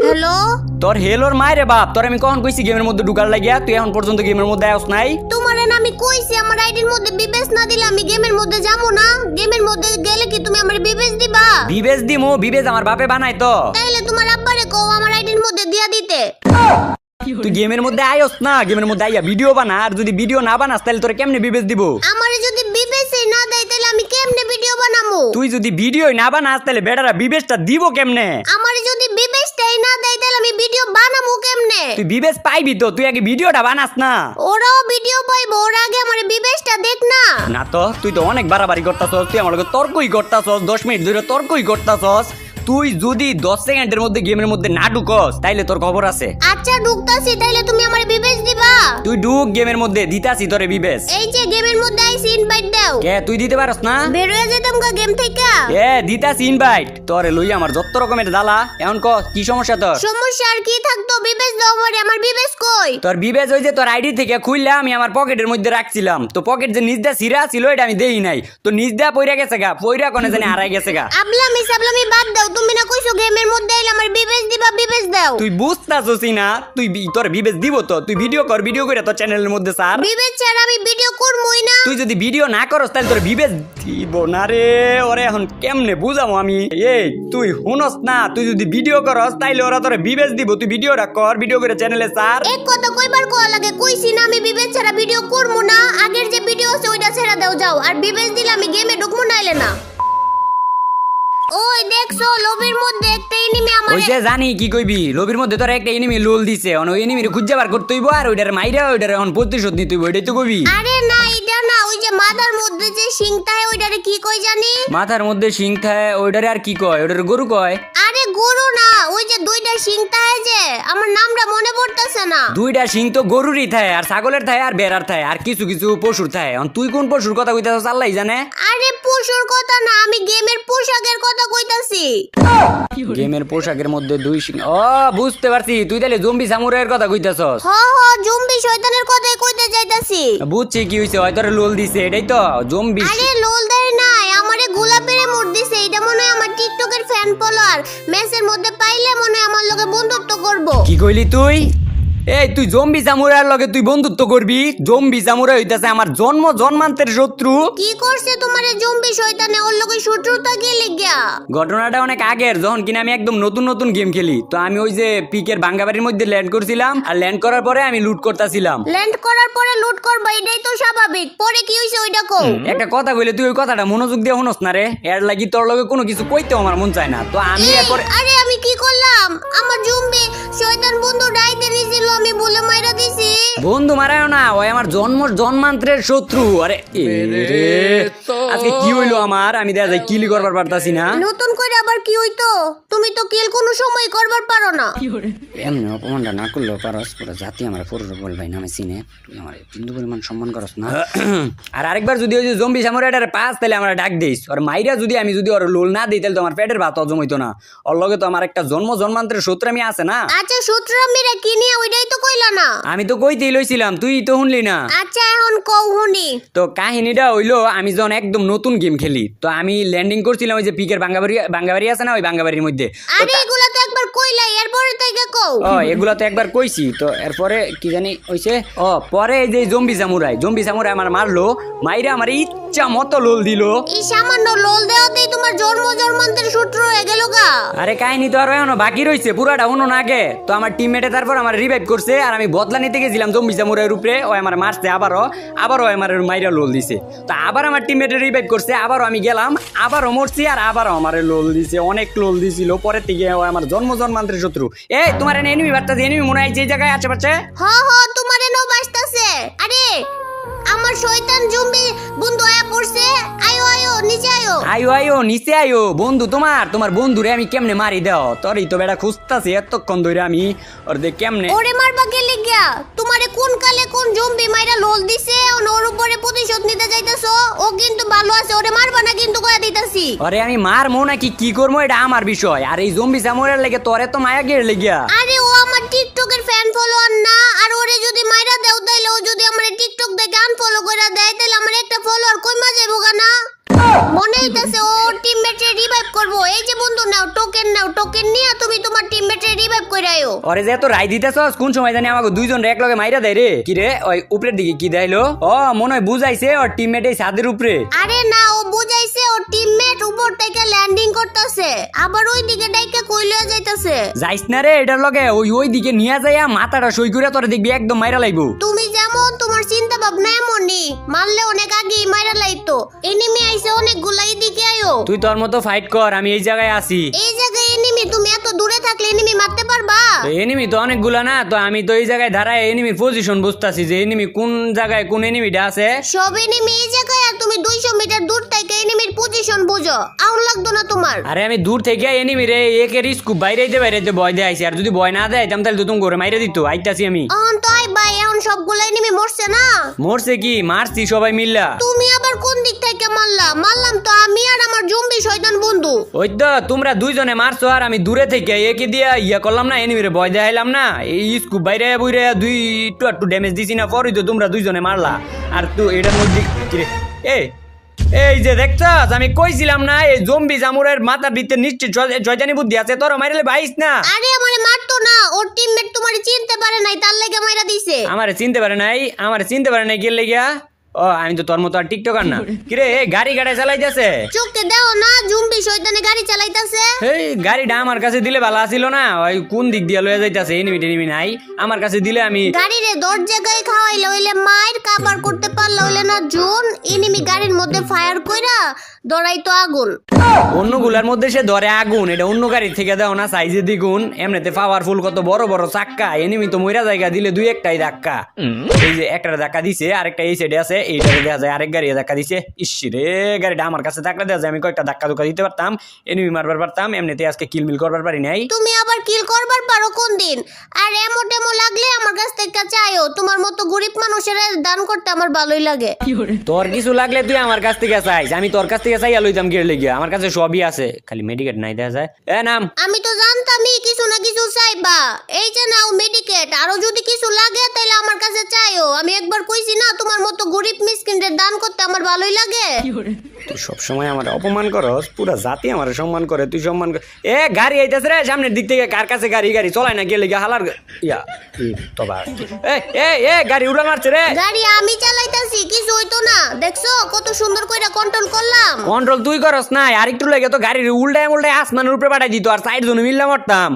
Hello তোর হেলোর মায়ের বাপ, তোর আমি কখন কইছি গেমের মধ্যে ঢুকার লাগিয়া? তুই এখন পর্যন্ত গেমের মধ্যে আস নাই। তোমারে না আমি কইছি আমার আইডির মধ্যে বিবেচ না দিলে আমি গেমের মধ্যে যাবো না। গেমের মধ্যে গেলে কি তুমি আমার বিবেচ দিবা? বিবেচ দিমু, বিবেচ আমার বাপে বানাই তো। তাইলে তোমার আব্বারে কও আমার আইডির মধ্যে দিয়া দিতে। তুই গেমের মধ্যে আইস না, গেমের মধ্যে আইয়া ভিডিও বানা। আর যদি ভিডিও না বানাস তাহলে তোর কেমনে বিবেচ দিব? আমারে যদি বিবেচই না দেয় তাহলে আমি কেমনে ভিডিও বানামু? তুই যদি ভিডিওই না বানাস তাহলে বেটারা বিবেচটা দিব কেমনে? আমারে যদি বিবেচটাই না দেয় তাহলে আমি ভিডিও বানামু কেমনে? তুই বিবেচ পাইবি তো, তুই আগে ভিডিওটা বানাস না। ওরাও ভিডিও পাইবো, ওর আগে আমারে বিবেচটা দেখ না। না তো, তুই তো অনেক বাড়াবাড়ি করতাছস। তুই আমার লগে তর্কই করতাছস, 10 মিনিট ধরে তর্কই করতাছস। তুই যদি 10 সেকেন্ডের মধ্যে গেমের মধ্যে না ঢুকস তাইলে তোর খবর আছে। আচ্ছা ঢুকতাছি, তাইলে তুমি আমারে বিবেচ দিবা? তুই ঢুক গেমের মধ্যে, দিতাছি তোরে বিবেচ। এই যে গেমের মধ্যে আইছি, ইনভাইট দাও। কে তুই দিতে পারস না? বের হয়ে যেতাম গা গেম থেকে। দিতাছি ইনভাইট। তোরে লই আমার যত রকমের জ্বালা। এখন ক কি সমস্যা তোর? সমস্যা আর কি থাকতো? বিবেচ দাও আমারে, আমার বিবেচ কই? তোর বিবেচ হই যে তোর আইডি থেকে খুললা আমি আমার পকেটের মধ্যে রাখছিলাম। তো পকেট যে নিজ দা সিরা ছিল এটা আমি দেই নাই। তো নিজ দা পইরা গেছে গা, পইরা কোনে জানি হারাই গেছে গা। আবলামি সাবলামি বাদ দাও। তুমি না কইছো গেমের মধ্যে আইলে আমার বিবেচ দিবা, বিবেচ দাও। তুই বুঝতাছসই না, তুই তোর বিবেচ দিব তো। তুই ভিডিও কর, ভিডিও করে তোর চ্যানেলের মধ্যে সার। বিবেচ ছাড়া আমি ভিডিও করবই না। তুই যদি ভিডিও না করস তাহলে তোর বিবেচ দিব না রে। ওরে এখন কেমনে বুঝামো আমি? এই তুই হুনস না, তুই যদি ভিডিও করস তাইলে ওরা তোর বিবেচ দিব। তুই ভিডিওটা কর, ভিডিও করে চ্যানেলে সার। এক কথা কইবার কোয়া লাগে, কইছি না আমি বিবেচ ছাড়া ভিডিও করবো না। আগের যে ভিডিও আছে ওইটা ছেড়ে দাও যাও। আর বিবেচ দিলে আমি গেমে ঢুকবো নাইলে না। ওই দেখছো লবির মধ্যে একটা এনিমি আমারে। ওইসে জানি কি কইবি, লবির মধ্যে তোর একটা এনিমি লোল দিছে। ওই এনিমিরে খুঁজে বার করতে হইব আর ওইটার মাইরা ওইটার এখন প্রতিশোধ নিতে হইব। এটাই তো কইবি। আরে না এটা না, ওই যে মাথার মধ্যে যে শিংটা হয় ওইটারে কি কই জানি? মাথার মধ্যে শিং থাকে ওইটারে আর কি কয়? ওইটারে গরু কয়। আরে গরু না, ওই যে দুইটা শিংটা হয় যে, আমার নামটা মনে পড়তেছে না। দুইটা শিং তো গরুরই থাকে, আর ছাগলের থাকে, আর বেড়ার থাকে, আর কিছু কিছু পশুর থাকে। এখন তুই কোন পশুর কথা কইতাছস আল্লাহই জানে। আরে পশুর কথা না, আমি গেমের পোশাকের কথা কইতাছি। গেমের পোশাকের মধ্যে দুই শিং। ও বুঝতে পারছি, তুই তাহলে জম্বি সামুরাইয়ের কথা কইতাছস। হ হ, জম্বি শয়তানের কথাই কইতে যাইতাছি। বুঝছি কি হইছে, হয়তো লোল দিছে। এটাই তো জম্বি। আরে লোল দেয় নাই, আমারে গোলাপেরে মোড় দিছে। এটা মনে হয় আমার টিকটকের ফ্যান ফলোয়ার। ম্যাচের মধ্যে পাইলে মনে হয় আমার লগে বন্ধুত্ব করবো। কি কইলি তুই? এই তুই জম্বি সামুরাইয়ের লগে তুই বন্ধুত্ব করবি? জম্বি সামুরাই হইতাছে আমার জন্মান্তের শত্রু। কি করছে তোমারে জম্বি শয়তানে? ওর লগে শত্রুতা কি লাগিয়া? ঘটনাটা অনেক আগের, যখন কিনা আমি একদম নতুন নতুন গেম খেলি। তো আমি ওই যে পিকের বাঙ্গাবাড়ির মধ্যে ল্যান্ড করছিলাম, আর ল্যান্ড করার পরে আমি লুট করতেছিলাম। ল্যান্ড করার পরে লুট করবা, এটাই তো স্বাভাবিক। পরে কি হইছে ওইটা কও। একটা কথা কইলে তুই ওই কথাটা মনোযোগ দিয়ে শুনস না রে। এর লাগি তোর লগে কোনো কিছু কইতেও আমার মন চায় না। তো আমি এই, এরপরে আরে আমি কি করলাম? আমার জম্বি শয়তান বন্ধু ডাইতে নিছিল, আমি বলে মাইরা দিছি। বন্ধু মারায়ও না, ওই আমার জন্মান্তের শত্রু। আরে আজকে কি হইলো আমার? আমি দেখা যায় কিল করবার পারতাছি না। নতুন করে আবার কি হইতো? তুমি তো কিল কোনো সময় করবার পারো না। এমনি অপমানটা না করলেও পারস। পুরো জাতি আমার পুরো বলবাই নামে চিনে। তুই আমার বিন্দু পরিমাণ সম্মান করস না। আর আরেকবার যদি ওই যে জম্বি সামুরাইটার পাস তাহলে আমার ডাক দিস। আর মাইরা যদি আমি যদি ওর লোল না দিই তাহলে তো আমার পেটের ভাত হজম হইতো না। ওর লগে তো আমার একটা জন্মান্তের শত্রু আমি আছে না। আচ্ছা শত্রুরা মেরে কি নিয়ে ওইটাই তো কইলা না। আমি তো কইতেই লইছিলাম, তুই তো শুনলি না। আচ্ছা এখন কও শুনি। তো কাহিনীটা হইলো, আমি যখন একদম নতুন গেম খেলি তো আমি ল্যান্ডিং করছিলাম ওই যে পিকের বাঙ্গাবাড়ি আছে না, ওই বাঙ্গাবাড়ির মধ্যে। আরে এগুলা তো একবার কইলাই, এরপরে তাইকে কও। ও এগুলা তো একবার কইছি। তো এরপরে কি জানি হইছে, ও পরে এই যে জম্বি সামুরাই আমার মারলো। মাইরা আমার ইচ্ছা মতো লোল দিল। এই সামান্য লোল দেওয়াতেই তোমার জন্মান্তের শত্রু হয়ে গেল গা। আরে কাহিনী তো আরো এখনো বাকি রইছে, পুরাটা শুনো না আগে। তো আমার টিমমেটে তারপর আমার রিভাইভ করছে, আর আমি বদলা নিতে গেছিলাম জম্বি সামুরাইয়ের উপরে। ও আমার মারছে আবারও আমার মাইরা লোল দিছে। তো আবার আমার টিমমেটে রিভাইভ করছে, আবারও আমি গেলাম, আবারও মরছি, আর আবারও আমার লোল দিছে। অনেক লোল দিছিল। পরের থেকে ও আমার জন্মান্তের শত্রু। এই তোমার এনিমি বার্তাছে, এনিমি মনে হয় যে জায়গায় আছে পাচ্ছে। হ হ, তোমার এনো বাসতাছে। আরে আমার শয়তান জম্বি বন্ধু আয়া পড়ছে। আয়ো আয়ো নিচে আয়ো। আয়ো নিচে আয়ো। বন্ধু তোমার বন্ধুরে আমি কেমনে মারি দাও? তোরই তো বেটা খুঁজতাছি এতক্ষণ ধরে আমি। ওর দে কেমনে ওরে মারবা গেলে গিয়া তোমারে কোন কালে কোন জম্বি মাইরা লোল দিছে, ওর উপরে প্রতিশোধ নিতে যাইতাছো। ও কিন্তু ভালো আছে, ওরে মারবা না কিন্তু কইয়া দিতাছি। আরে আমি মারমো নাকি কি করবো এটা আমার বিষয়। আর এই জম্বি সামুরাইয়ের লেগে তোরে তো মায়া গের লেগিয়া। আরে ও আমার টিকটকের ফ্যান ফলোয়ার না। আর ওরে যদি মাইরা দাও তাইলে ও যদি আমার টিকটক দেখে আনফলো কইরা দেয় তাহলে আমার একটা ফলোয়ার কইমা যাইবো না। মনে হইতাছে ও টিমমেটে রিভাইভ করবো। এই যে বন্ধু নাও টোকেন নিয়ে তুমি তোমার টিমমেটে রিভাইভ কইরায়ো। ওরে যে এত রায় দিতেছস কোন সময় জানি আমাকে দুইজন এক লগে মাইরা দেয় রে। কি রে ওই উপরের দিকে কি দেখাইলো? ও মনে হয় বুঝাইছে ওর টিমমেট এই ছাদের উপরে। আরে না, ও বুঝাইছে ওর টিমমেট উপর থেকে ল্যান্ডিং করতেছে, আবার ওই দিকে ডাইকা কইলা যাইতাছে। যাইস না রে এটার লগে, ওই দিকে নিয়ে যাইয়া মাথাটা সই করে তোরে দেখবি একদম মাইরা লাইবো। তুমি যেমন তোমার চিন্তা ভাবনা এমনই, মারলে অনেক আগেই মাইরা লাইতো। এনিমি আইছে অনেকগুলা, এদিকে আয়ো। তুই তোর মতো ফাইট কর, আমি এই জায়গায় আছি। এই জায়গায় এনিমি, তুমি এত দূরে থাকলে এনিমি মারতে পারবা? এনিমি তো অনেকগুলা না, তো আমি তো এই জায়গায় দাঁড়ায় এনিমির পজিশন বুঝতাছি যে এনিমি কোন জায়গায় কোন এনিমিটা আছে। সব এনিমি এই জায়গায়, আর তুমি 200 মিটার দূর থেকে এনিমির পজিশন বুঝো। আউন লাগতো না তোমার? আরে আমি দূর থেকে এনিমি রে একে রিস্ক বাইরেইতে ভয় দেয় আইছি, আর যদি ভয় না দেয় তাহলে তো তুমি করে মাইরে দিত। আইতাছি আমি। অন তো আই ভাই, এখন সবগুলা এনিমি মরছে না? মরছে কি, মারছি সবাই মিল্লা। তুমি আবার কোন দিক থেকে মারলা? মারলাম তো আমি আর আমার জম্বি শয়তান বন্ধু। ওই তো তোমরা দুইজনে মারছো, আর আমি দূরে থেকে একে দিয়া ইয়া করলাম না, এনিমিরে ভয় দেখাইলাম না। এই স্কুপ বাইরে বইরে দুই একটু ড্যামেজ দিছি না, পরই তো তোমরা দুইজনে মারলা। আর তুই এটার মধ্যে কিরে এই যে দেখছস, আমি কইছিলাম না এই জম্বি জামুরের মাথার ভিতরে নিশ্চয় জয়জানি বুদ্ধি আছে, তোর মাইরালে ভাইস না। আরে আমারে মারতো না, ওর টিমমেট তোমারে চিনতে পারে নাই, তার লাগি মাইরা দিছে। আমারে চিনতে পারে নাই কে লেগিয়া? ও আমি তো তোর মতো আর টিকটকার না। কিরে গাড়ি চালাইতেছে? চোখে দাও না, জম্বি শয়তানে গাড়ি চালাইতাছে। এই গাড়িটা আমার কাছে দিলে ভালো আছিল না, ওই কোন দিক দিয়ে লয়ে যাইতাছে, এনিমি নাই আমার কাছে দিলে আমি। গাড়ি রে দর জায়গায় খাওয়াইলে হইলে মায়ের কাবার করতে পারলে হইলে না জোন, এনিমি গাড়ির মধ্যে ফায়ার কইরা দড়াইতো আগুন। অন্যগুলার মধ্যে সে ধরে আগুন, এটা অন্য গাড়ি থেকে দাও না, সাইজে দ্বিগুণ। এমনিতে পাওয়ারফুল, কত বড় বড় চাক্কা, এনিমি তো মইরা জায়গা দিলে দুই একটাই ধাক্কা। এই যে একটা ধাক্কা দিছে, আরেকটা এই সাইডে আছে, এইটারে দেখা যায় আরেক গাড়ি ধাক্কা দিছে। ইসরে গাড়িটা আমার কাছে থাকলে দেখা যায় আমি কয়েকটা ধাক্কা দিতে পারতাম, এনিমি মারবার পারতাম। এমনিতে আজকে কিলমিল করবার পারি নাই। তুমি আবার কিল করবার পারো কোন দিন? আর এমো টেমো লাগলে আমার কাছ থেকে চাইও, তোমার মতো গরিব মানুষের দান করতে আমার ভালোই লাগে। তোর কিছু লাগলে তুই আমার কাছ থেকে চাইস, আমি তোর কাছ থেকে চাইয়া লইতাম গিয়ে লেগে। আমার কাছে সবই আছে, খালি মেডিকেট নাই দেখা যায়। নাম আমি তো জানতামই কিছু না কিছু চাইবা। এই যে নাও মেডিকেট, আরো যদি কিছু লাগে তাহলে আমার কাছে চাইও। আমি একবার কইছি না, তোমার মতো গরিব মিসকিনদের দান করতে আমার ভালোই লাগে। তুই সবসময় আমার অপমান করস, পুরা জাতি আমার সম্মান করে, তুই সম্মান কর। গাড়ি আইতাছে রে সামনের দিক থেকে, কার কাছে গাড়ি চলাই না গেলে হালার ইয়া তবা। গাড়ি উড়া মারছে রে। গাড়ি আমি চালাইতাছি, কিছু হইতো না। দেখছো কত সুন্দর কইরা কন্ট্রোল করলাম। কন্ট্রোল তুই করস না, আরেকটু লাগে তো গাড়ির উল্টায় আসমানের উপরে পাঠাই দিত, আর সাইড জন্য মিললে মারতাম।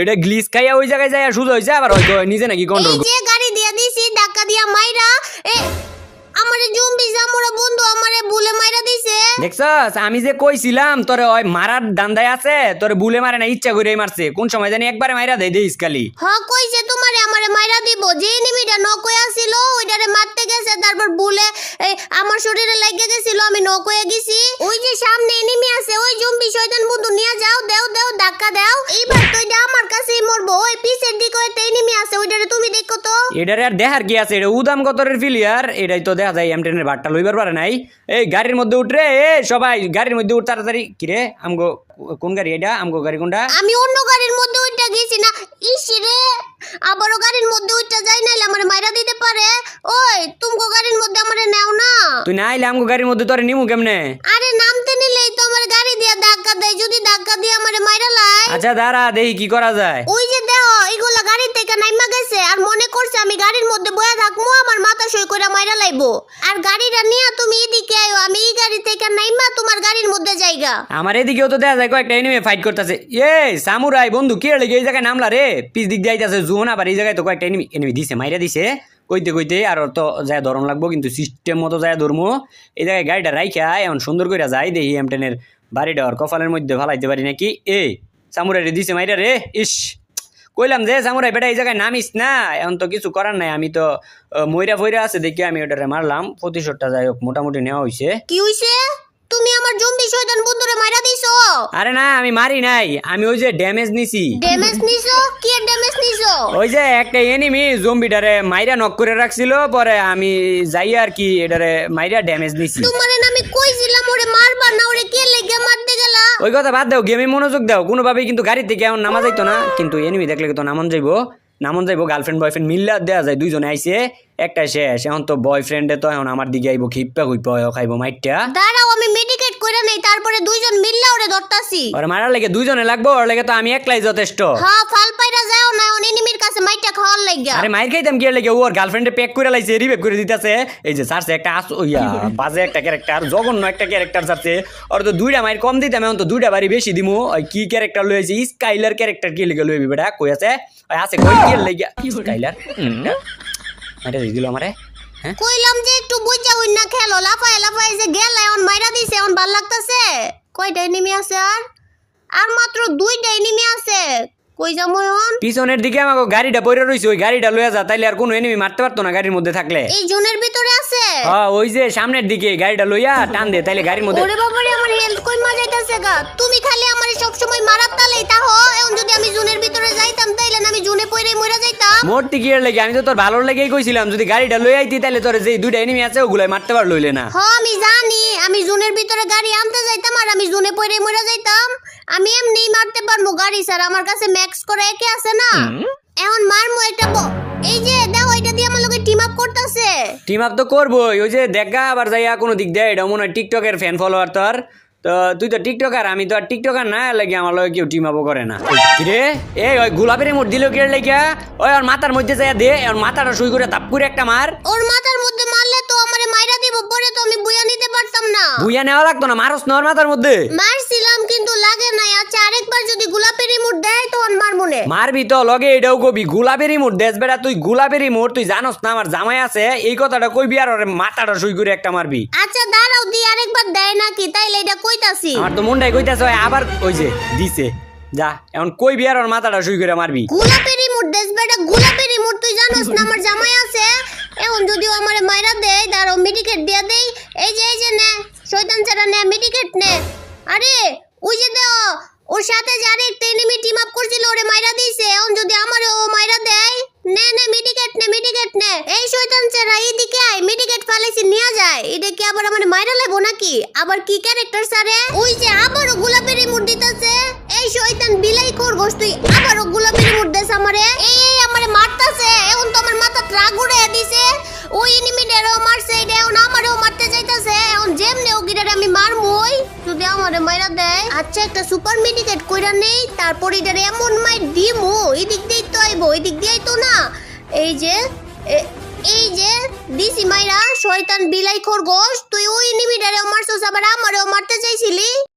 এটা গ্লিস খাইয়া ওই জায়গায় যায় সুযোগ হয়েছে, আবার হয়তো নিজে নাকি কন্ট্রোল। এই যে গাড়ি দিয়া দিছি, ধাক্কা দিয়া মাইরা আমারে জম্বি জামুরা বন্ধু আমারে ভুলে মাইরা দিছে। দেখছস আমি যে কইছিলাম তোরে ওই মারার দান্দায় আছে, তোরে ভুলে মারে না, ইচ্ছা করেই মারছে। কোন সময় জানি একবারে মাইরা দেই ইসকালি। হ্যাঁ কইছে তোমারে আমারে মাইরা দিব, যে এনিমিটা নক হয়ে আছিল ওইটারে মারতে গেছে, তারপর ভুলে আমার শরীরে লাগে গেছিল, আমি নক হয়ে গেছি। ওই যে সামনে এনিমি আছে, ওই জম্বি শয়তান বন্ধু নিয়ে যাও, দেও ধাক্কা দাও। এইবার তো এটা আমার কাছেই মরবো। ওই পিছের দিকে একটা এনিমি আছে, ওইটারে তুমি দেখো তো। এটারে আর দেখার কি আছে, এটা উদাম গতরের ফিলিয়ার, এটাই তো দেখা যায় এম10 এর বাটটা লইবার পারে নাই। এই গাড়ির মধ্যে উঠরে, সবাই গাড়ির মধ্যে উঠ তাড়াতাড়ি। কিরে আমগো কোন গাড়ি এটা? আমগো গাড়ি কোনটা? আমি অন্য গাড়ির মধ্যে উঠটা গেছি না। ইসরে আবারও গাড়ির মধ্যে উঠটা যাই, নাইলে আমারে মাইরা দিতে পারে। ওই তুমগো গাড়ির মধ্যে আমারে নাও না। তুই না আইলে আমগো গাড়ির মধ্যে তোরে নিমু কেমনে? আরে নামতে নিলেই তো আমার গাড়ি দিয়া ধাক্কা দেয়, যদি ধাক্কা দিয়ে আমারে মাইরা লাই। আচ্ছা দাঁড়া দেখি কি করা যায়। ওই যে দেখো এগুলা গাড়ি থেকে নাইমা গেছে, আর মনে করছে আমি গাড়ির মধ্যে বয়া থাকবো, আমার মাথা সই করে মাইরা লাইবো। আর গাড়িটা নিয়ে তুমি এদিকে আয়ো, আমি এই গাড়ি থেকে নাইমা তোমার গাড়ির মধ্যে যাইগা। আমার এদিকেও তো দেখা যায় কয়েকটা এনিমি ফাইট করতেছে। সামুরাই বন্ধু কি লেগে এই জায়গায় নামলা রে? পিছ দিক দিয়ে আইতাছে জোন, আবার এই জায়গায় তো কয়েকটা এনিমি দিছে, মাইরা দিছে। কইতে আর তো যায় ধরন লাগবো, কিন্তু সিস্টেম মতো যায় ধরমু। এই জায়গায় গাড়িটা রাইখা এমন সুন্দর করে যাই, দেখি এম10 এর বাড়িটা ওর কপালের মধ্যে ফালাইতে পারি নাকি। সামুরাই রে দিছে মাইরা রে। ইস কইলাম যে সামুরাই বেটা এই জায়গায় নামিস না, এখন তো কিছু করার নাই। আমি তো ময়রা ফইরা আছে দেখি আমি ওটারে মারলাম, প্রতিশোধটা যাই হোক মোটামুটি নেওয়া হয়েছে। কি হইছে? তুমি আমার জম্বি শয়তান বন্ধুরে মাইরা দিছো? আরে না আমি মারি নাই, আমি ওই যে ড্যামেজ নিছি। ড্যামেজ নিছো? কি ড্যামেজ নিছো? ওই যে একটা এনিমি জম্বিটারে মাইরা নক করে রাখছিল, পরে আমি যাই আর কি এটারে মাইরা ড্যামেজ নিছি। তোমারে না আমি কইছিলাম ওরে মারবা না, ওরে কে লেগে মারতে গেলা? ওই কথা বাদ দাও, গেমে মনোযোগ দাও। কোনোভাবেই কিন্তু গাড়ি থেকে এমন নামা যাইতো না, কিন্তু এনিমি দেখলে তো নামন যাইবো। গার্লফ্রেন্ড বয়ফ্রেন্ড মিল্লা দেওয়া যায়, দুইজনে আইছে, একটা শেষ। এখন তো বয়ফ্রেন্ডে তো এখন আমার দিকে আইবো, খিপ্পা খাইবো মাইটটা। দাঁড়াও আমি মেডিকেট করে নেই, তারপরে দুইজন মিললে ওরে ধরতাছি। ওরে মারার লেগে দুইজনে লাগবো, ওর লেগে তো আমি একলাই যথেষ্ট। হ্যাঁ ফাল পাইরা আছে মাইটা খাওয়ার লাগিয়া। আরে মাইর খাইতাম কি লাগে, ওর গার্লফ্রেন্ডে প্যাক করে লাইছে, রিভাইভ করে দিতেছে। এই যে সারছে একটা বাজে একটা ক্যারেক্টার, জঘন্য একটা ক্যারেক্টার সারছে। ওর তো 2টা মাইর কম দিতাম, এখন তো 2টা বাড়ি বেশি দিমু। ওই কি ক্যারেক্টার লইছি, স্কাইলার ক্যারেক্টার কি লেগে লইবি বেটা, কই আছে? ওই আছে কই কি লাগিয়া স্কাইলার। আরে দিল আমারে। হ্যাঁ কইলাম যে একটু বুঝা হই না খেলো, লাফায় লাফায় যে গেল এখন মাইরা দিছে, এখন ভাল লাগতাছে। কয়টা এনিমি আছে আর মাত্র 2টা এনিমি আছে, কই যামু এখন? পিছনের দিকে আমাকে গাড়িটা পড়ে রইছে, ওই গাড়িটা লইয়া যা, তাইলে আর কোনো এনিমি মারতে পারতো না গাড়ির মধ্যে থাকলে। এই জোনের ভিতরে আছে? হ্যাঁ ওই যে সামনের দিকে গাড়িটা লইয়া টান দে, তাইলে গাড়ির মধ্যে। ওরে বাবারে আমার হেলথ কই মা যাইতাছে গা। তুমি খালি আমারে সব সময় মারার তালেই তাহো, এখন যদি আমি জোনের ভিতরে যাইতাম তাইলে না আমি জোনে পড়ে মইরা যাইতাম। মরতে কি এর লাগে, আমি তো তোর ভালোর লেগেই কইছিলাম যদি গাড়িটা লই আইতি তাইলে তোর যে 2টা এনিমি আছে ওগুলাই মারতে পার লইলে না। হ্যাঁ আমি জানি, আমি জোনের ভিতরে গাড়ি আনতে যাইতাম আর আমি জোনে পড়ে মইরা যাইতাম। আমি এমনিই মারতে পারবো গাড়ি স্যার, আমার কাছে ম্যাক্স করে একে আছে না। এখন মারমু একটা এই যে দেখো এটা দিয়ে আমার লগে টিম আপ করতেছে। টিম আপ তো করবোই, ওই যে দেখা আবার যাইয়া কোনো দিক দেয়, এটা মনে হয় টিকটকের ফ্যান ফলোয়ার তোর। তো তুই তো টিকটকার, আমি তো আর টিকটকার না, লাগে আমার লগে কেউ টিম আপও করে না। রে এই ওই গোলাপের মোট দিল কে লাগিয়া, ওই ওর মাথার মধ্যে যাইয়া দে, ওর মাথাটা শুই করে তাপ করে একটা মার। ওর মাথার মধ্যে মারলে তো আমারে মাইরা দিব, পরে তো আমি বুয়া নিতে পারতাম না। বুইয়া নেওয়া লাগতো না, মারস না ওর মাথার মধ্যে। মারছিলাম কিন্তু লাগে নাই। আচ্ছা আরেকবার যদি গোলাপের রিমোট দেয় তখন মারবো নে। মারবি তো লগে এটাও কবি গোলাপের মোট দেশ বেড়া, তুই গোলাপের মোট তুই জানোস না আমার জামাই আছে, এই কথাটা কইবি আর ওর মাথাটা শুই করে একটা মারবি। আচ্ছা দাঁড়াও দি আরেকবার দেয় নাকি, তাইলে এটা কইতাছি। আমার তো মনটাই কইতাছে আবার ওই যে দিছে, যা এখন কইবি আর ওর মাথাটা শুই করে মারবি। গোলাপের রিমোট দেশ বেটা, গোলাপের রিমোট তুই জানোস না আমার জামাই আছে। এখন যদিও আমারে মাইরা দেয়, দাঁড়াও মেডিকেট দিয়া দেই। এই যে নে শয়তান ছাড়া নে মেডিকেট নে। আরে ওই যে দেও ওর সাথে যে আরেকটা এনিমি টিম আপ করছিল, ওরে মাইরা দিয়েছে। এখন যদি আমারে ও মাইরা দেয়, নে মেডিকেট নে। এই শয়তান ছাড়া এইদিকে আয়, মেডিকেট ফালাইছি নিয়ে যায়। এটা কি আবার আমারে মাইরা লাইবো নাকি? আবার কি ক্যারেক্টার সারে? ওই যে আবারও গোলাপের রিমোট দিতেছে। এই শয়তান বিলাই খরগোশ, তুই আবারও গোলাপের রিমোট দেস আমারে। এই আমারে মারতাছে, এখন তো আমার মাথা ট্রাক উড়াইয়া দিছে। ওই এনিমিটারও মারছে, এটা এখন আমারও মারতে যাইতাছে। এখন যেমনে ও গিটারে আমি মারমুই যদি আমারে মাইরা দেয়। আচ্ছা একটা সুপার মেডিকেট কইরা নেই, তারপর এটারে এমন মাইর দিমু, এদিক দিয়েই তো আইবো, এদিক দিয়েই তো না। এই যে দিছি মাইরা। শয়তান বিলাই খরগোশ, তুই ওই এনিমিটারেও মারছস আবার আমারেও মারতে চাইছিলি।